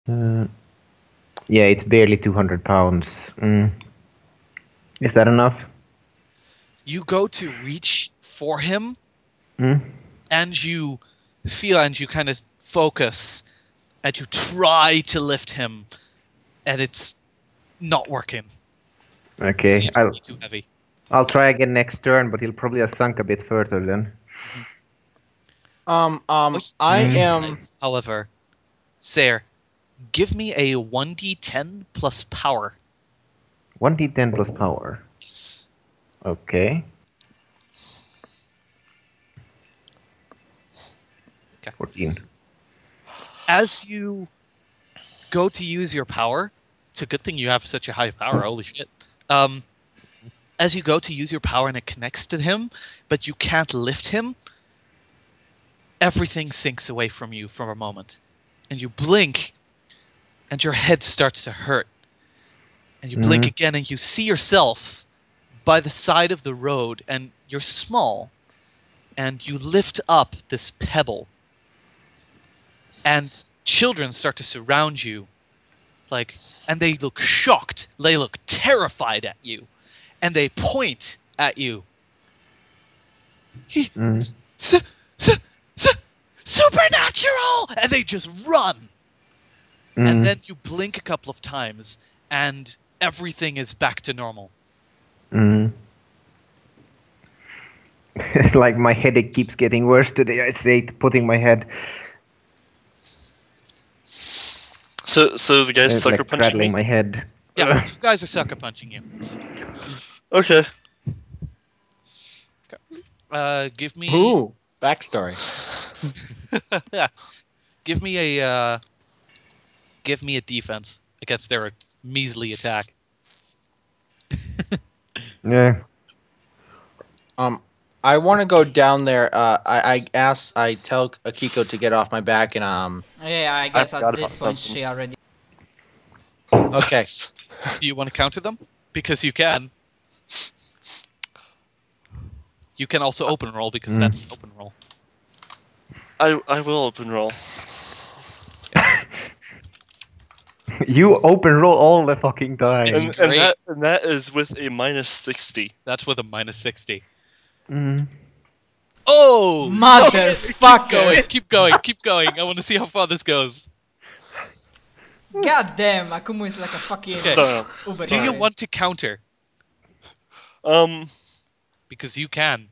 Yeah, it's barely 200 pounds. Is that enough? You go to reach for him, Mm? and you feel and you kind of focus, and you try to lift him, and it's not working. Okay, Seems to be too heavy. I'll try again next turn, but he'll probably have sunk a bit further then. I am. However, Sayer, give me a 1d10 plus power. 1d10 plus power. Yes. Okay. Okay. 14. As you go to use your power, it's a good thing you have such a high power. Holy shit. As you go to use your power and it connects to him, but you can't lift him, everything sinks away from you for a moment. And you blink, and your head starts to hurt. And you blink again, and you see yourself by the side of the road, and you're small. And you lift up this pebble. And children start to surround you. It's like, and they look shocked. They look terrified at you. And they point at you. Supernatural! And they just run. And then you blink a couple of times, and everything is back to normal. Like my headache keeps getting worse today. I say, putting my head. So the guy's sucker like punching me? my head. Yeah, two guys are sucker punching you. Okay. Give me. Ooh, backstory. Yeah, give me a defense against their measly attack. Yeah. I want to go down there. I tell Akiko to get off my back, and Yeah, I guess forgot at about this point something. she already. Okay. Do you want to counter them? Because you can. You can also open roll because that's an open roll. I will open roll. You open roll all the fucking time. It's And great. that is with a minus 60. That's with a minus 60. Mm. Oh! Motherfucker! Keep going. I want to see how far this goes. God damn, Akumu is like a fucking Okay. No. Uber Do you driver. want to counter? Because you can.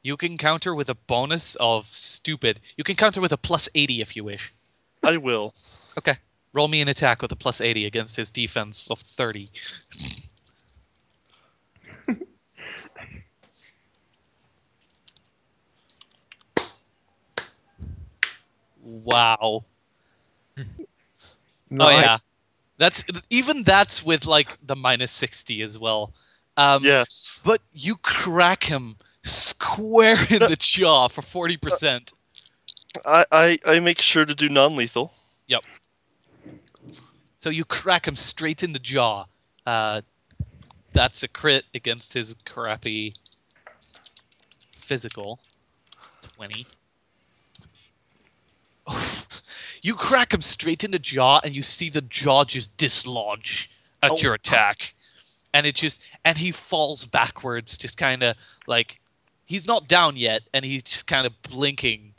You can counter with a bonus of stupid. You can counter with a plus 80 if you wish. I will. Okay. Roll me an attack with a plus 80 against his defense of 30. Wow. No, Oh yeah. That's with like the minus 60 as well. Yes. But you crack him square in the jaw for 40%. I make sure to do non-lethal. Yep. So you crack him straight in the jaw. That's a crit against his crappy physical. 20. You crack him straight in the jaw, and you see the jaw just dislodge at your attack. And he falls backwards, just kind of like, he's not down yet, and he's just kind of blinking.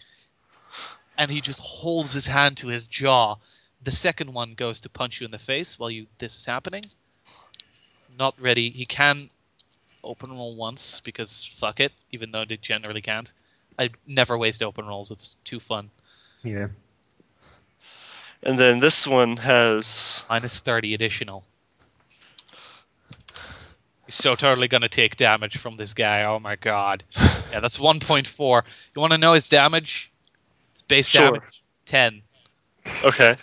And he just holds his hand to his jaw. The second one goes to punch you in the face while this is happening. Not ready. He can open roll once, because fuck it, even though they generally can't. I never waste open rolls, it's too fun. Yeah. And then this one has... Minus 30 additional. He's so totally gonna take damage from this guy, oh my god. Yeah, that's 1.4. You wanna know his damage? It's base Sure. damage 10. Okay.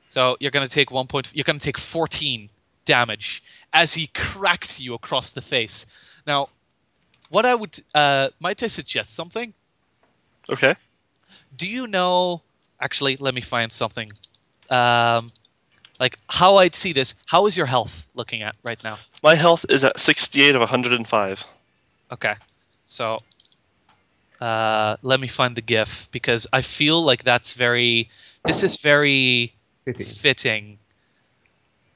So you're gonna take you're gonna take 14 damage as he cracks you across the face. Now, what I would might I suggest something? Okay. Do you know? Actually, let me find something. Like how I'd see this. How is your health looking at right now? My health is at 68 of 105. Okay, so let me find the GIF because I feel like that's very. This is very Fitting.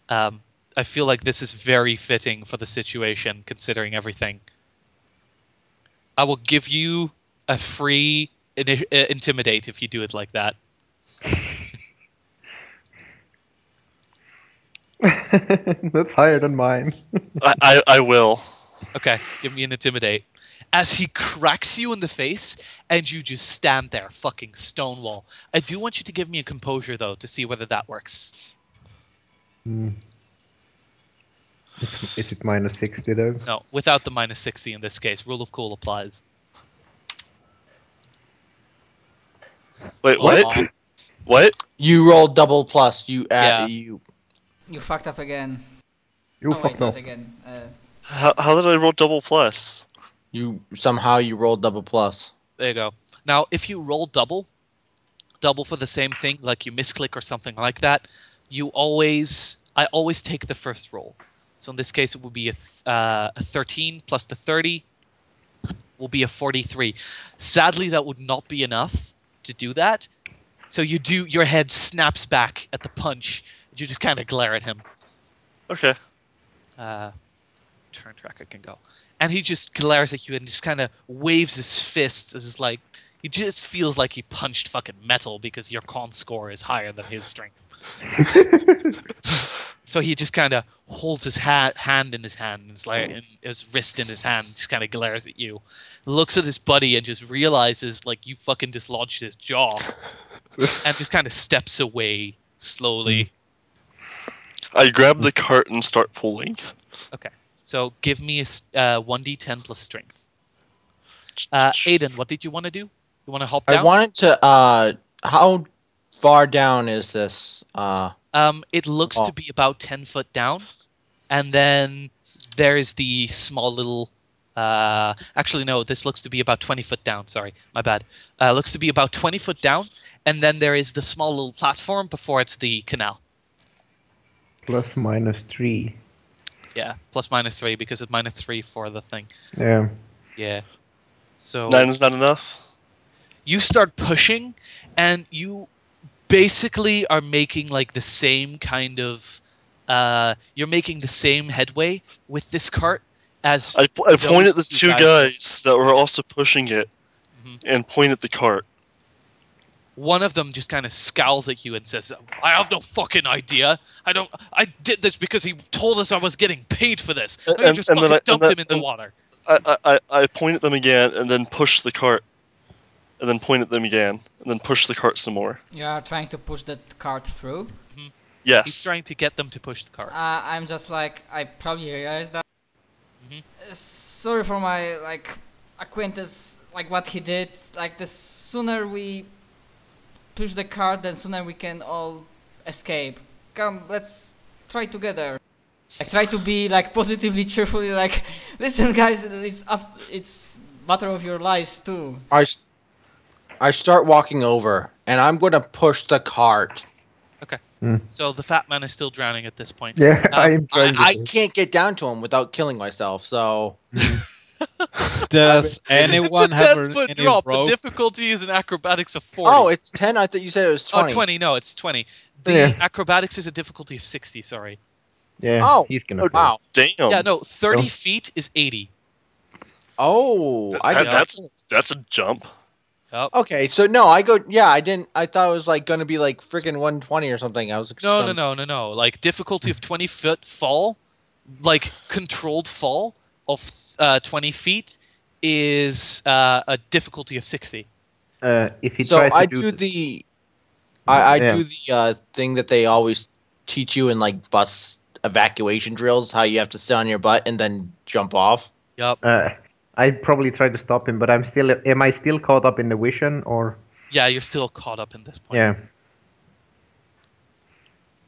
I feel like this is very fitting for the situation, considering everything. I will give you a free intimidate if you do it like that. That's higher than mine. I will. Okay, give me an intimidate. As he cracks you in the face, and you just stand there, fucking stonewall. I do want you to give me a composure, though, to see whether that works. Is it minus 60 though? No, without the minus 60 in this case. Rule of cool applies. Wait, what? Aw. What? You rolled double plus. You Yeah. you. You fucked up again. You Oh wait, fuck not no. again. How did I roll double plus? You somehow you rolled double plus. There you go. Now, if you roll double for the same thing, like you misclick or something like that, I always take the first roll. So in this case, it would be a 13 plus the 30 will be a 43. Sadly, that would not be enough to do that. So your head snaps back at the punch. You just kind of glare at him. Okay. Turn tracker can go. And he just glares at you and just kind of waves his fists as like he just feels like he punched fucking metal because your con score is higher than his strength. So he just kind of holds his hand in his hand, and his wrist in his hand, just kind of glares at you, looks at his buddy, and just realizes like you fucking dislodged his jaw, and just kind of steps away slowly. I grab the cart and start pulling. Okay, so give me a 1d10 plus strength. Aiden, what did you want to do? You want to hop down? I wanted to. How far down is this? It looks to be about 10 foot down, and then there's the small little. Actually, no. This looks to be about 20 foot down. Sorry, my bad. Looks to be about 20 foot down, and then there is the small little platform before it's the canal. Plus minus 3. Yeah, plus minus 3 because it's minus 3 for the thing. Yeah. Yeah. So 9 is not enough. you start pushing, and you basically are making like the same kind of. You're making the same headway with this cart as. I point at the those two guys that were also pushing it, and point at the cart. One of them just kind of scowls at you and says, "I have no fucking idea. I did this because he told us I was getting paid for this. And you just fucking dumped him in the water." I point at them again, and then push the cart, and then point at them again, and then push the cart some more. You are trying to push that cart through. Yes. He's trying to get them to push the cart. I'm just like, I probably realized that. Sorry for my acquaintance, like what he did. Like the sooner we push the cart, then sooner we can all escape. Come, let's try together. Like try to be like positively, cheerfully. Like, listen, guys, it's matter of your lives too. I start walking over, and I'm going to push the cart. Okay. So the fat man is still drowning at this point. Yeah, I'm trying I to. can't get down to him without killing myself, so... Does anyone It's a have 10-foot any drop. rope? The difficulty is in acrobatics of 40. Oh, it's 10? I thought you said it was 20. Oh, 20. No, it's 20. The Yeah. acrobatics is a difficulty of 60, sorry. Yeah, Oh, he's gonna. Wow. Damn. Yeah, no, 30 Oh. feet is 80. Oh, That's a jump. Oh. Okay, so no, I thought it was like gonna be like freaking 120 or something. I was just No. gonna- Like, difficulty of 20-foot fall, like, controlled fall of 20 feet is a difficulty of 60. If he So tries to I do do th- the, I Yeah. do the thing that they always teach you in like bus evacuation drills, how you have to sit on your butt and then jump off. Yup. I'd probably try to stop him, but am I still caught up in the vision, or? Yeah, you're still caught up in this point. Yeah.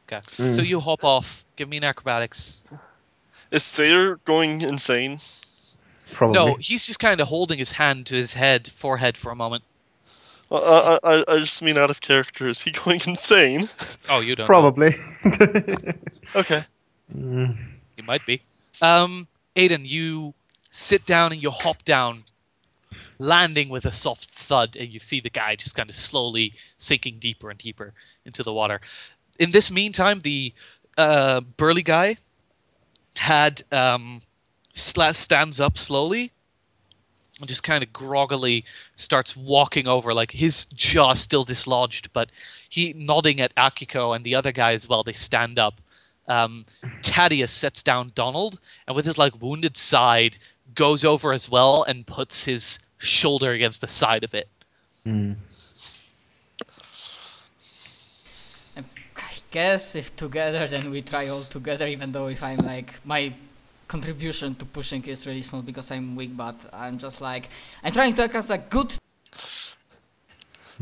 Okay. So you hop off. Give me an acrobatics. Is Sayer going insane? Probably. No, he's just kind of holding his hand to his forehead for a moment. I just mean out of character. Is he going insane? Oh, you don't know. Probably. Okay. You might be. Aiden, you sit down and you hop down, landing with a soft thud, and you see the guy just kind of slowly sinking deeper and deeper into the water. In this meantime, the burly guy had stands up slowly and just kind of groggily starts walking over, like his jaw still dislodged, but he nodding at Akiko and the other guy as well. They stand up. Thaddeus sets down Donald and with his like wounded side goes over as well and puts his shoulder against the side of it. Mm. I guess if together, then we try all together, even though if I'm like, my contribution to pushing is really small because I'm weak, but I'm just like, I'm trying to act as a good...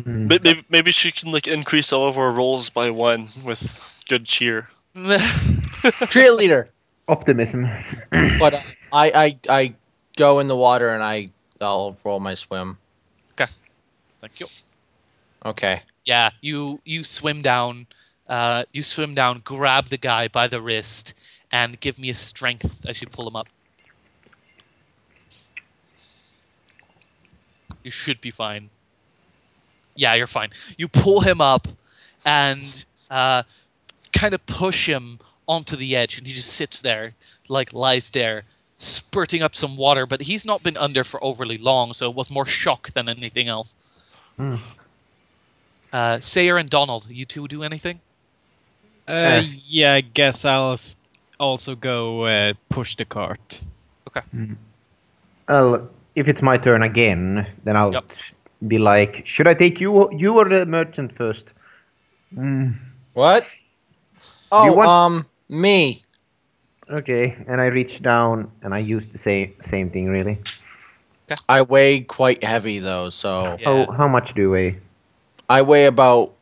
Maybe she can like increase all of our rolls by 1 with good cheer. Cheerleader. Optimism. But I go in the water and I'll roll my swim. Thank you. Okay. Yeah, you swim down. You swim down, grab the guy by the wrist, and give me a strength as you pull him up. You should be fine. Yeah, you're fine. You pull him up and kind of push him onto the edge, and he just sits there, like lies there, spurting up some water, but he's not been under for overly long, so it was more shock than anything else. Sayer and Donald, you two do anything? Yeah, I guess I'll also go push the cart. Okay. Well, if it's my turn again, then I'll Yep. be like, should I take you or the merchant first? What? you Oh, me. Okay, and I reach down and I use the same thing really. I weigh quite heavy though, so Yeah. How much do you weigh? I weigh about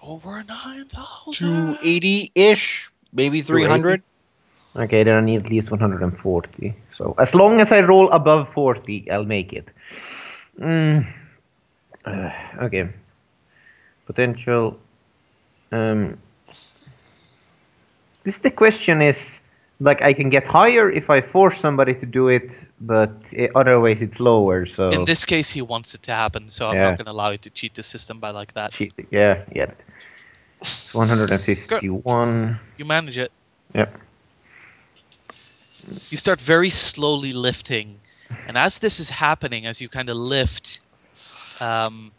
Over 9,000. 280-ish, maybe 300. Okay, then I need at least 140. So as long as I roll above 40, I'll make it. Okay. Potential. The question is, like, I can get higher if I force somebody to do it, but otherwise it's lower. So In this case, he wants it to happen, so I'm Yeah. not going to allow you to cheat the system by like that. cheating. Yeah, get it. 151. You manage it. Yep. You start very slowly lifting, and as this is happening, as you kind of lift, Light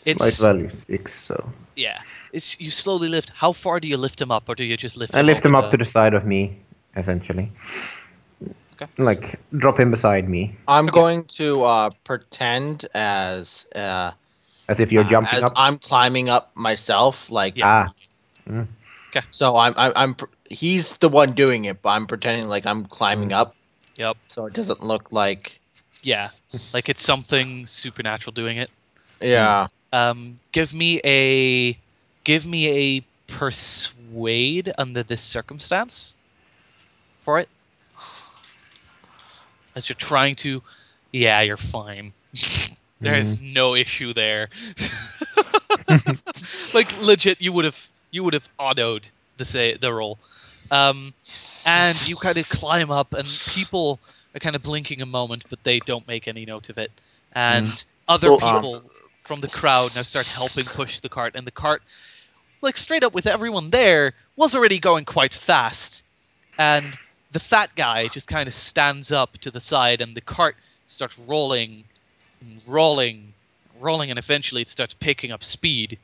it's value 6. So yeah, it's you slowly lift. How far do you lift him up, or do you just lift? I lift him up to the side of me, essentially. Okay. Like drop him beside me, I'm going to pretend as as if you're jumping as up. I'm climbing up myself, like Yeah. so he's the one doing it, but I'm pretending like I'm climbing up, Yep. so it doesn't look like Yeah, like it's something supernatural doing it. yeah. Give me a persuade under this circumstance for it. As you're trying to, yeah, you're fine. There's no issue there. Like legit, you would have autoed the roll, and you kind of climb up, and people are kind of blinking a moment, but they don't make any note of it, and other people from the crowd now start helping push the cart, and the cart, like straight up with everyone there, was already going quite fast, and the fat guy just kind of stands up to the side, and the cart starts rolling, and rolling, rolling, and eventually it starts picking up speed,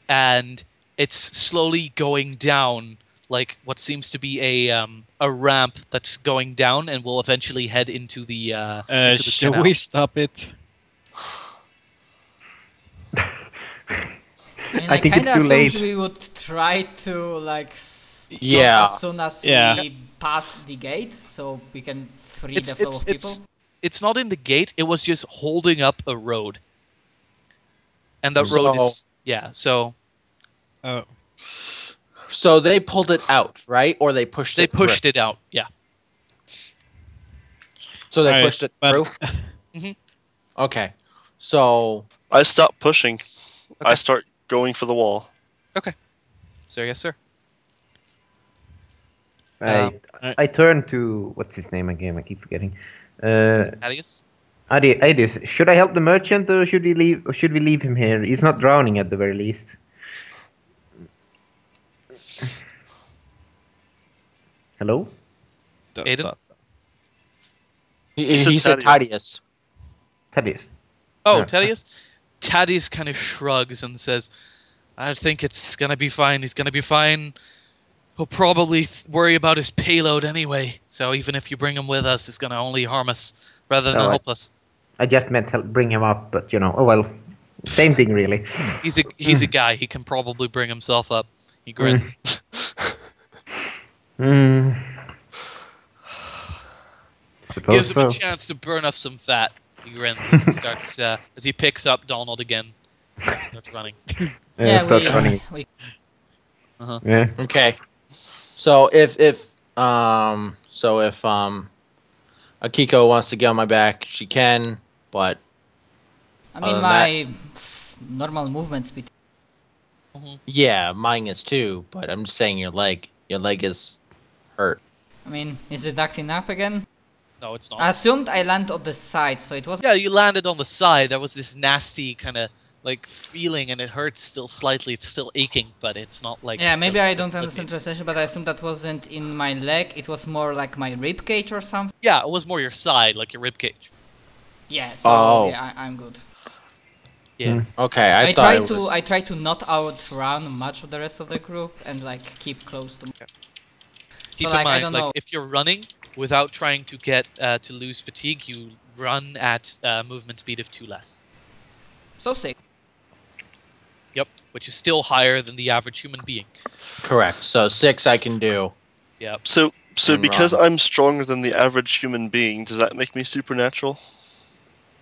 and it's slowly going down, like what seems to be a ramp that's going down, and will eventually head into the Should canal. we stop it? I think it's kinda too late. assumed we would try to like stop Yeah. as soon as Yeah. we pass the gate, so we can free It's the flow of people. it's not in the gate. It was just holding up a road, and that road is So Oh, So they pulled it out, right? Or they pushed they it pushed through? it out. Yeah. So they Alright, pushed it but- through? Mhm. Okay. So I stop pushing. Okay. I start going for the wall. So yes, sir. I turn to what's his name again? I keep forgetting. Thaddeus. Adis, should I help the merchant or should we leave? Or should we leave him here? He's not drowning at the very least. Hello? Aiden? He said Tadius. Thaddeus. Oh, Yeah. Thaddeus? Thaddeus kind of shrugs and says, I think it's gonna be fine. He's gonna be fine. He'll probably worry about his payload anyway. So even if you bring him with us, it's gonna only harm us rather than Oh, help us. I just meant bring him up, but oh well. Same thing, really. He's a guy. He can probably bring himself up. He grins. Suppose Gives him so. a chance to burn off some fat. He grins as he starts as he picks up Donald again and starts running. Yeah, starts running. Yeah. Okay. So if Akiko wants to get on my back, she can, but I Other mean, than my normal movement speed. yeah, mine is too, but I'm just saying your leg is hurt. I mean, is it acting up again? No, it's not. I assumed I land on the side, so it was. Yeah, you landed on the side. There was this nasty kind of like feeling, and it hurts still slightly. It's still aching, but it's not like. Yeah, maybe I don't understand translation, but I assume that wasn't in my leg. It was more like my rib cage or something. Yeah, it was more your side, like your rib cage. Yeah, so Oh. yeah, I'm good. Yeah. Okay, I I thought try it was, to I try to not outrun much of the rest of the group and like keep close to. Keep So, in like, I mind, don't like know. if you're running without trying to get to lose fatigue, you run at movement speed of 2 less. So sick. Yep, which is still higher than the average human being. correct. So 6 I can do. Yep. So I'm because wrong. I'm stronger than the average human being, does that make me supernatural?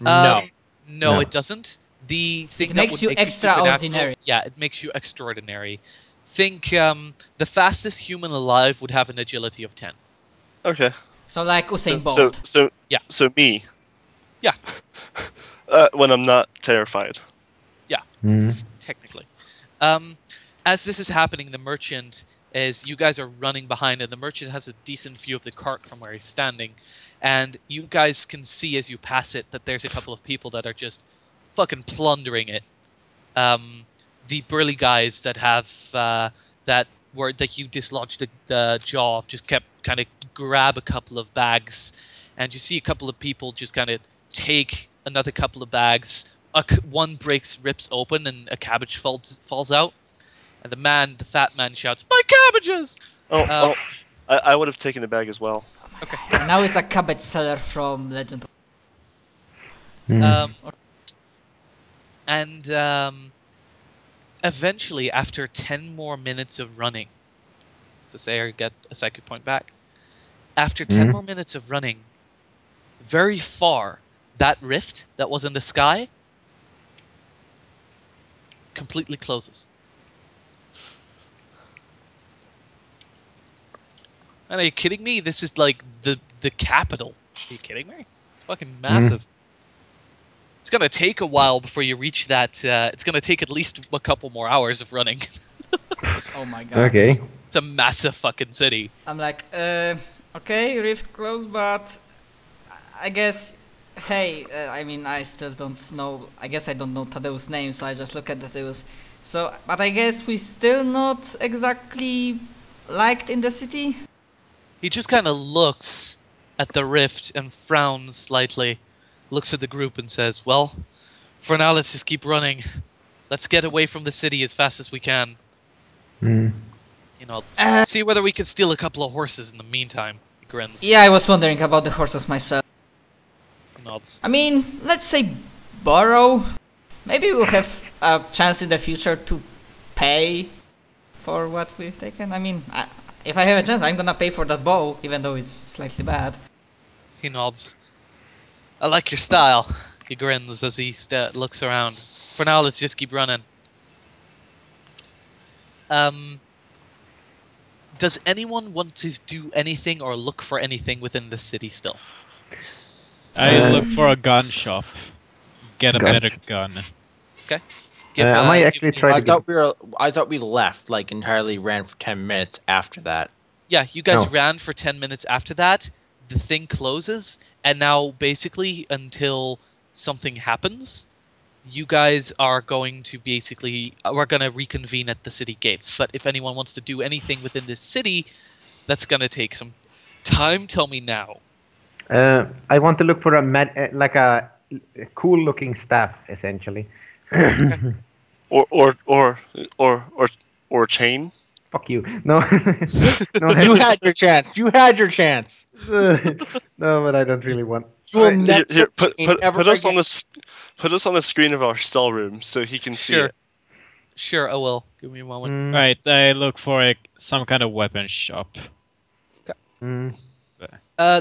No. No, No. it doesn't. The thing It that makes would you make supernatural- extraordinary. Yeah, it makes you extraordinary. Think the fastest human alive would have an agility of 10. Okay. So like Usain So Bolt. so Yeah. So me. Yeah. When I'm not terrified. Technically. As this is happening, the merchant, as you guys are running behind him, the merchant has a decent view of the cart from where he's standing, and you guys can see as you pass it that there's a couple of people that are just fucking plundering it. The burly guys that have that you dislodged the jaw of just kept kind of grab a couple of bags, and you see a couple of people just kind of take another couple of bags. One rips open, and a cabbage falls out. And the fat man shouts, "My cabbages!" I would have taken a bag as well. Okay. And now it's a cabbage seller from Legend of. Eventually, after 10 more minutes of running, so say I get a psychic point back. After 10 more minutes of running, very far, that rift that was in the sky completely closes. And are you kidding me? This is like the capital. Are you kidding me? It's fucking massive. It's gonna take a while before you reach that. It's gonna take at least a couple more hours of running. Oh my god. Okay. It's a massive fucking city. I'm like, okay, rift close, but I guess. Hey, I mean, I still don't know. I guess I don't know Tadeusz' name, so I just look at Tadeusz. So, but I guess we still not exactly liked in the city. He just kind of looks at the rift and frowns slightly, looks at the group and says, "Well, for now, let's just keep running. Let's get away from the city as fast as we can. You know, see whether we can steal a couple of horses in the meantime." He grins. Yeah, I was wondering about the horses myself. Nods. I mean, let's say borrow. Maybe we'll have a chance in the future to pay for what we've taken. I mean, if I have a chance, I'm gonna pay for that bow, even though it's slightly bad. He nods. "I like your style." He grins as he looks around. "For now, let's just keep running." Does anyone want to do anything or look for anything within the city still? I look for a gun shop. Get a Gun better gun. Okay. I might actually try I to thought I thought we left, like entirely ran for 10 minutes after that. Yeah, you guys No. ran for 10 minutes after that. The thing closes, And now, basically, until something happens, you guys are going to basically... we're going to reconvene at the city gates. But if anyone wants to do anything within this city, that's going to take some time. Tell me now. I want to look for like a cool-looking staff, essentially. Or chain. Fuck you. No. No, You had your chance. You had your chance. no, but I don't really want. You will never Here, put ever us on again. this. Put us on the screen of our cell room so he can see Sure. it. Sure, I will. Give me a moment. Mm, Right, I look for some kind of weapon shop. mm.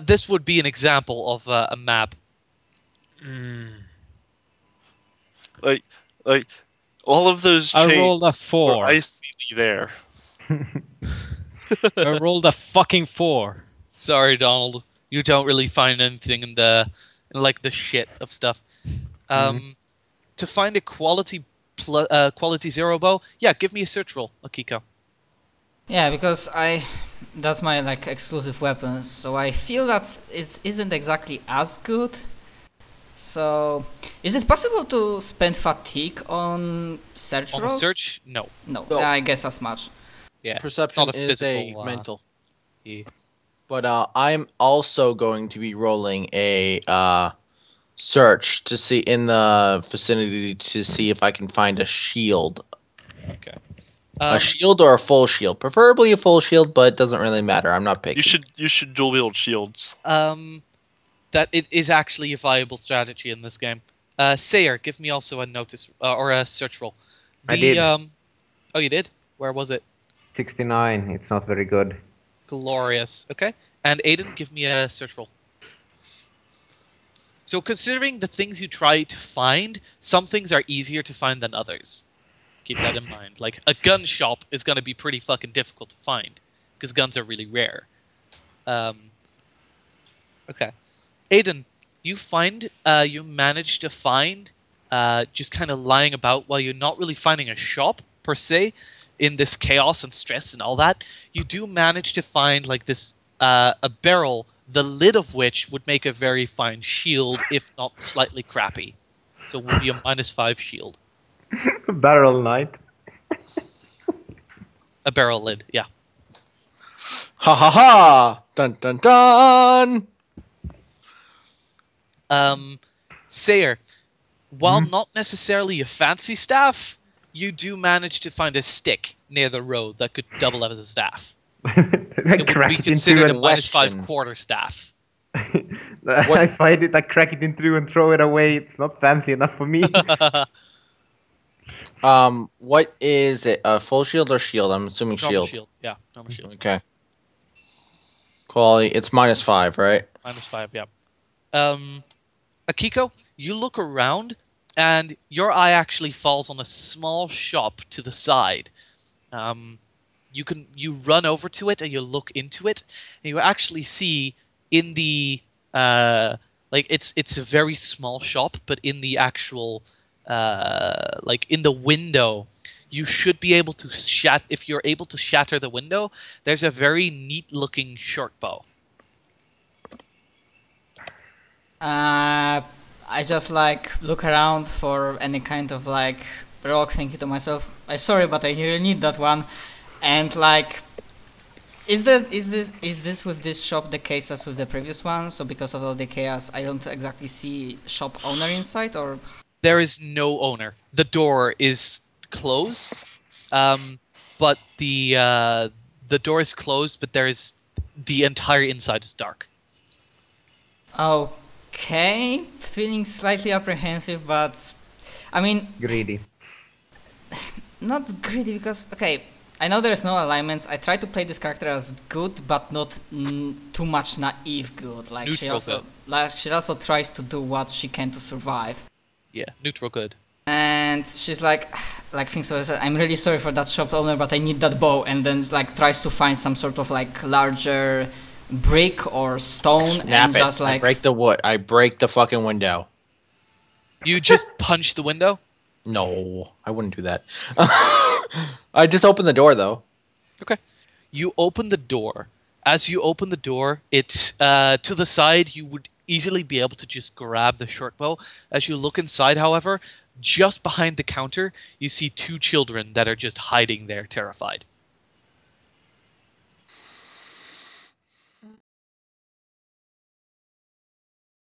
This would be an example of a map. Like all of those chains. I rolled a 4. I see thee there. I rolled a fucking 4. Sorry, Donald. You don't really find anything in the shit of stuff. To find a quality 0 bow, yeah, give me a search roll, Akiko. Yeah, because that's my like exclusive weapon, so I feel that it isn't exactly as good. So, is it possible to spend fatigue on search On rolls? search, no. No, No. I guess as much. Yeah, Perception it's not a is a physical, mental. yeah. But I'm also going to be rolling a search to see in the vicinity to see if I can find a shield. Okay. A shield or a full shield. Preferably a full shield, but it doesn't really matter. I'm not picky. You should dual wield shields. That it is actually a viable strategy in this game. Sayer, give me also a notice or a search roll. I did. Oh, you did? Where was it? 69. It's not very good. Glorious. Okay. And Aiden, give me a search roll. So considering the things you try to find, some things are easier to find than others. Keep that in mind. Like, a gun shop is going to be pretty fucking difficult to find, because guns are really rare. Okay. Aiden, you manage to find, just kind of lying about while you're not really finding a shop, per se, in this chaos and stress and all that, you do manage to find, like, this, a barrel, the lid of which would make a very fine shield, if not slightly crappy. So it would be a -5 shield. Barrel knight. A barrel lid, yeah. Ha ha ha! Dun dun dun! Sayer, while not necessarily a fancy staff, you do manage to find a stick near the road that could double as a staff. It would be considered a -5 quarter staff. I find it, I crack it in through and throw it away. It's not fancy enough for me. What is it? A full shield or shield? I'm assuming Normal shield. shield, yeah, normal shield. Okay. Quality. It's -5, right? -5, yeah. Akiko, you look around, and your eye actually falls on a small shop to the side. You run over to it and you look into it, and you actually see in the like it's a very small shop, but in the actual like in the window, you should be able to if you're able to shatter the window, there's a very neat looking short bow. I just like look around for any kind of like rock, thinking to myself, I'm sorry, but I really need that one. And like, is this with this shop the case as with the previous one? So because of all the chaos, I don't exactly see shop owner inside, or there is no owner. The door is closed, but the door is closed, but the entire inside is dark. Okay, feeling slightly apprehensive, but I mean, Greedy. not greedy because okay, I know there's no alignments. I try to play this character as good, but not too much naive good. Like Neutral she also tries to do what she can to survive. Yeah, neutral good. And she's like thinks to herself, I'm really sorry for that shop owner, but I need that bow. And then like tries to find some sort of like larger brick or stone and just like I break the wood. I break the fucking window. You just punch the window? No, I wouldn't do that. I just open the door though. Okay. You open the door. As you open the door, it's to the side. You would easily be able to just grab the short bow. As you look inside, however, just behind the counter, you see two children that are just hiding there, terrified.